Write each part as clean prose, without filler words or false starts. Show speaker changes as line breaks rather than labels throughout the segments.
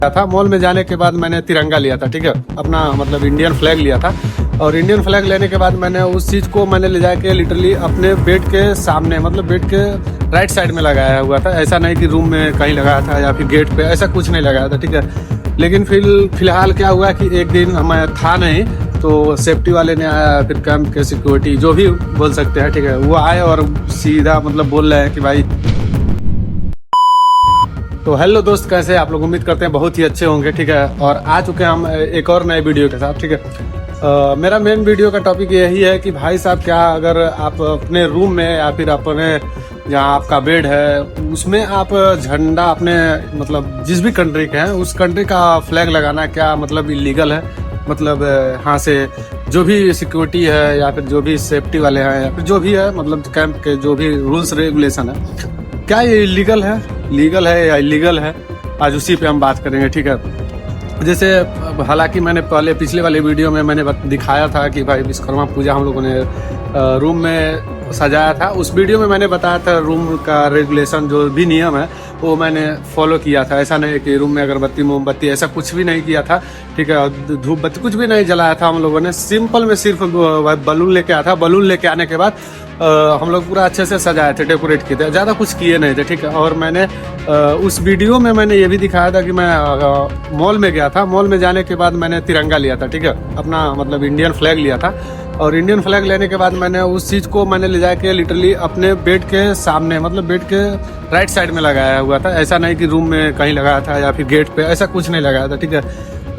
था। मॉल में जाने के बाद मैंने तिरंगा लिया था, ठीक है, अपना मतलब इंडियन फ्लैग लिया था। और इंडियन फ्लैग लेने के बाद मैंने उस चीज़ को मैंने ले जाके लिटरली अपने बेड के सामने मतलब बेड के राइट साइड में लगाया हुआ था। ऐसा नहीं कि रूम में कहीं लगाया था या फिर गेट पे, ऐसा कुछ नहीं लगाया था, ठीक है। लेकिन फिलहाल क्या हुआ कि एक दिन हमें था नहीं, तो सेफ्टी वाले ने आया, फिर कैंप के सिक्योरिटी जो भी बोल सकते हैं, ठीक है, वो आए और सीधा मतलब बोल रहे हैं कि भाई। तो हेलो दोस्त, कैसे आप लोग? उम्मीद करते हैं बहुत ही अच्छे होंगे, ठीक है। और आ चुके हैं हम एक और नए वीडियो के साथ, ठीक है। मेरा मेन वीडियो का टॉपिक यही है कि भाई साहब, क्या अगर आप अपने रूम में या फिर अपने जहाँ आपका बेड है उसमें आप झंडा अपने मतलब जिस भी कंट्री के हैं उस कंट्री का फ्लैग लगाना क्या मतलब इलीगल है? मतलब यहाँ से जो भी सिक्योरिटी है या फिर जो भी सेफ्टी वाले हैं या फिर जो भी है मतलब कैंप के जो भी रूल्स रेगुलेशन है, क्या ये लीगल है, लीगल है या इलीगल है? आज उसी पे हम बात करेंगे, ठीक है। जैसे हालांकि मैंने पहले पिछले वाले वीडियो में मैंने दिखाया था कि भाई विश्वकर्मा पूजा हम लोगों ने रूम में सजाया था। उस वीडियो में मैंने बताया था रूम का रेगुलेशन जो भी नियम है वो मैंने फॉलो किया था। ऐसा नहीं कि रूम में अगरबत्ती मोमबत्ती ऐसा कुछ भी नहीं किया था, ठीक है। धूप बत्ती कुछ भी नहीं जलाया था हम लोगों ने। सिंपल में सिर्फ बलून लेके आया था। बलून लेके आने के बाद हम लोग पूरा अच्छे से सजाए थे, डेकोरेट किए थे, ज़्यादा कुछ किए नहीं थे, ठीक है। और मैंने उस वीडियो में मैंने ये भी दिखाया था कि मैं मॉल में गया था। मॉल में जाने के बाद मैंने तिरंगा लिया था, ठीक है, अपना मतलब इंडियन फ्लैग लिया था। और इंडियन फ्लैग लेने के बाद मैंने उस चीज़ को मैंने ले जाके लिटरली अपने बेड के सामने मतलब बेड के राइट साइड में लगाया हुआ था। ऐसा नहीं कि रूम में कहीं लगाया था या फिर गेट पे, ऐसा कुछ नहीं लगाया था, ठीक है।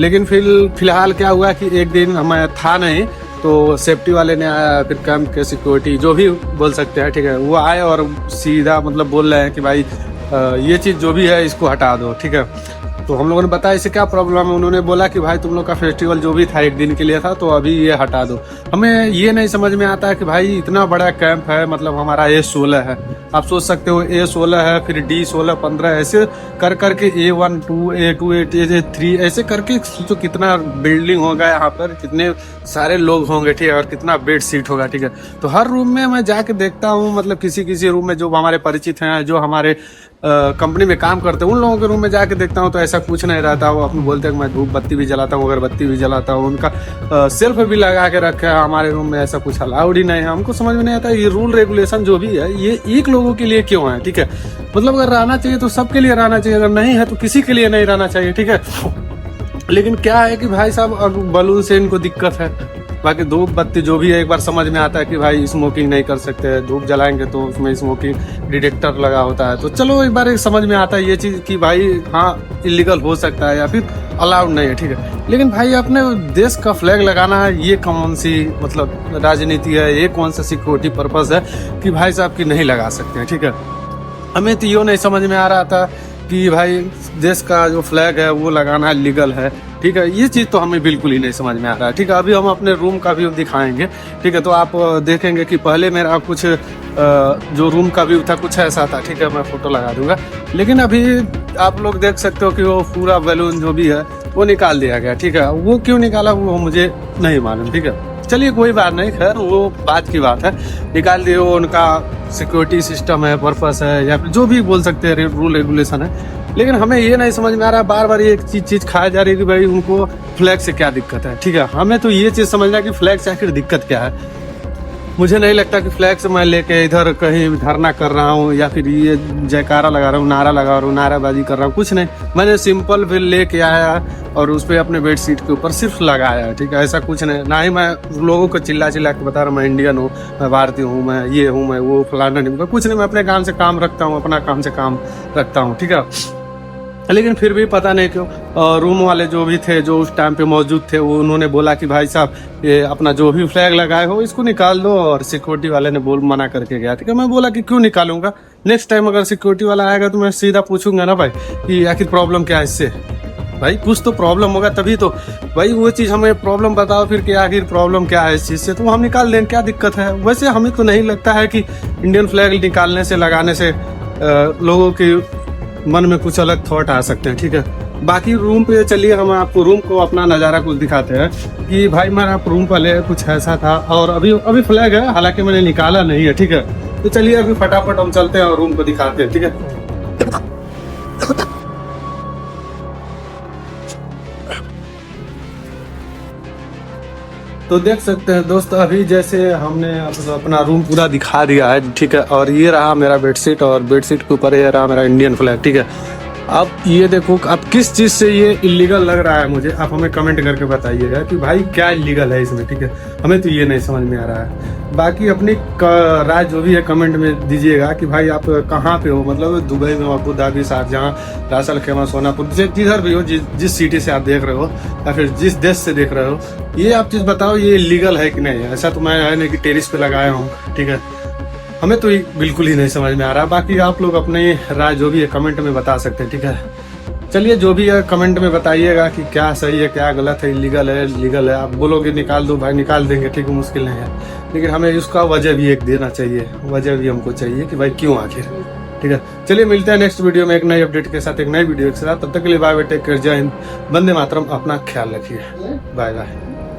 लेकिन फिलहाल क्या हुआ कि एक दिन हमें था नहीं, तो सेफ्टी वाले ने आया, फिर कैंप के सिक्योरिटी जो भी बोल सकते हैं, ठीक है, वो आए और सीधा मतलब बोल रहे हैं कि भाई ये चीज़ जो भी है इसको हटा दो, ठीक है। तो हम लोगों ने बताया इसे क्या प्रॉब्लम है। उन्होंने बोला कि भाई तुम लोग का फेस्टिवल जो भी था एक दिन के लिए था, तो अभी ये हटा दो। हमें ये नहीं समझ में आता है कि भाई इतना बड़ा कैंप है, मतलब हमारा A16 है, आप सोच सकते हो A16 है, फिर D16 15 ऐसे कर करके A1 2 A2 A3 ऐसे करके सोचो कितना बिल्डिंग होगा यहाँ पर, कितने सारे लोग होंगे, ठीक है, और कितना बेड सीट होगा, ठीक है। तो हर रूम में मैं जाके देखता हूँ, मतलब किसी किसी रूम में जो हमारे परिचित हैं, जो हमारे कंपनी में काम करते हैं, उन लोगों के रूम में जाके देखता हूँ तो ऐसा कुछ नहीं रहता। वो अपने बोलते हैं कि मैं धूप बत्ती भी जलाता हूँ, अगरबत्ती भी जलाता हूँ, उनका सेल्फ भी लगा के रखे हैं। हमारे रूम में ऐसा कुछ अलाउड ही नहीं है। हमको समझ में नहीं आता ये रूल रेगुलेशन जो भी है ये एक लोगों के लिए क्यों है, ठीक है। मतलब अगर रहना चाहिए तो सबके लिए रहना चाहिए, अगर नहीं है तो किसी के लिए नहीं रहना चाहिए, ठीक है। लेकिन क्या है कि भाई साहब बलून से इनको दिक्कत है, बाकी धूप बत्ती जो भी है एक बार समझ में आता है कि भाई स्मोकिंग नहीं कर सकते, धूप जलाएंगे तो उसमें स्मोकिंग डिटेक्टर लगा होता है, तो चलो एक बार समझ में आता है ये चीज़ कि भाई हाँ इलीगल हो सकता है या फिर अलाउड नहीं है, ठीक है। लेकिन भाई अपने देश का फ्लैग लगाना है, ये कौन सी मतलब राजनीति है, ये कौन सा सिक्योरिटी पर्पज है कि भाई साहब की नहीं लगा सकते हैं, ठीक है। हमें तो ये नहीं समझ में आ रहा था कि भाई देश का जो फ्लैग है वो लगाना लीगल है, ठीक है। ये चीज़ तो हमें बिल्कुल ही नहीं समझ में आ रहा है, ठीक है। अभी हम अपने रूम का व्यू दिखाएंगे, ठीक है। तो आप देखेंगे कि पहले मेरा कुछ जो रूम का व्यू था कुछ ऐसा था, ठीक है, मैं फोटो लगा दूंगा। लेकिन अभी आप लोग देख सकते हो कि वो पूरा बैलून जो भी है वो निकाल दिया गया, ठीक है। वो क्यों निकाला वो मुझे नहीं मालूम, ठीक है। चलिए कोई बात नहीं, खैर वो बात की बात है, निकाल दिए। वो उनका सिक्योरिटी सिस्टम है, पर्पस है, या फिर जो भी बोल सकते हैं रूल रेगुलेशन है। लेकिन हमें ये नहीं समझ में आ रहा, बार बार ये चीज़ खाया जा रही है कि भाई उनको फ्लैग से क्या दिक्कत है, ठीक है। हमें तो ये चीज़ समझना है कि फ्लैग से आखिर दिक्कत क्या है। मुझे नहीं लगता कि फ्लैग से मैं लेके इधर कहीं धरना कर रहा हूँ या फिर ये जयकारा लगा रहा हूँ, नारा लगा रहा हूँ, नाराबाजी कर रहा हूँ, कुछ नहीं। मैंने सिंपल फिर लेके आया और उस पर अपने बेड शीट के ऊपर सिर्फ लगाया, ठीक है। ऐसा कुछ नहीं, ना ही मैं लोगों को चिल्ला चिल्ला के बता रहा हूँ मैं इंडियन हूँ, मैं भारतीय हूँ, मैं ये हूँ, मैं वो फलाना नहीं, कुछ नहीं। मैं अपने काम से काम रखता हूँ, अपना काम से काम रखता हूँ, ठीक है। लेकिन फिर भी पता नहीं क्यों रूम वाले जो भी थे, जो उस टाइम पे मौजूद थे, वो उन्होंने बोला कि भाई साहब ये अपना जो भी फ्लैग लगाए हो इसको निकाल दो। और सिक्योरिटी वाले ने मना करके गया, ठीक है। मैं बोला कि क्यों निकालूंगा, नेक्स्ट टाइम अगर सिक्योरिटी वाला आएगा तो मैं सीधा पूछूंगा ना भाई कि आखिर प्रॉब्लम क्या है इससे। भाई कुछ तो प्रॉब्लम होगा तभी तो भाई वो चीज़ हमें प्रॉब्लम बताओ फिर कि आखिर प्रॉब्लम क्या है इस चीज़ से, तो हम निकाल दें, क्या दिक्कत है। वैसे हमें तो नहीं लगता है कि इंडियन फ्लैग निकालने से लगाने से लोगों के मन में कुछ अलग थॉट आ सकते हैं, ठीक है। बाकी रूम पे चलिए हम आपको रूम को अपना नज़ारा कुछ दिखाते हैं कि भाई मेरा रूम पहले कुछ ऐसा था और अभी फ्लैग है, हालांकि मैंने निकाला नहीं है, ठीक है। तो चलिए अभी फटाफट हम चलते हैं और रूम को दिखाते हैं, ठीक है। तो देख सकते हैं दोस्त, अभी जैसे हमने अपना रूम पूरा दिखा दिया है, ठीक है। और ये रहा मेरा बेडशीट, और बेडशीट के ऊपर ये रहा मेरा इंडियन फ्लैग, ठीक है। अब ये देखो, अब किस चीज़ से ये इलीगल लग रहा है मुझे, आप हमें कमेंट करके बताइएगा कि भाई क्या इलीगल है इसमें, ठीक है। हमें तो ये नहीं समझ में आ रहा है। बाकी अपनी राय जो भी है कमेंट में दीजिएगा कि भाई आप कहाँ पे हो, मतलब दुबई में, अबू धाबी, शारजहाँ, रास अल खैमा, सोनापुर, जिधर भी हो, जिस सिटी से आप देख रहे हो या फिर जिस देश से देख रहे हो, ये आप चीज़ बताओ ये इलीगल है कि नहीं। ऐसा तो मैं है नहीं कि टेरिस पे लगाया हूँ, ठीक है। हमें तो बिल्कुल ही नहीं समझ में आ रहा। बाकी आप लोग अपनी राय जो भी है कमेंट में बता सकते हैं, ठीक है। चलिए, जो भी है कमेंट में बताइएगा कि क्या सही है, क्या गलत है, इलीगल है, लीगल है। आप बोलोगे निकाल दो भाई, निकाल देंगे, ठीक है, मुश्किल नहीं है। लेकिन हमें इसका वजह भी एक देना चाहिए, वजह भी हमको चाहिए कि भाई क्यों आखिर, ठीक है। चलिए, मिलते हैं नेक्स्ट वीडियो में एक नई अपडेट के साथ, एक नई वीडियो के साथ। तब तक के लिए बाय बाय, टेक केयर, जय हिंद, वंदे मातरम। अपना ख्याल रखिए, बाय बाय।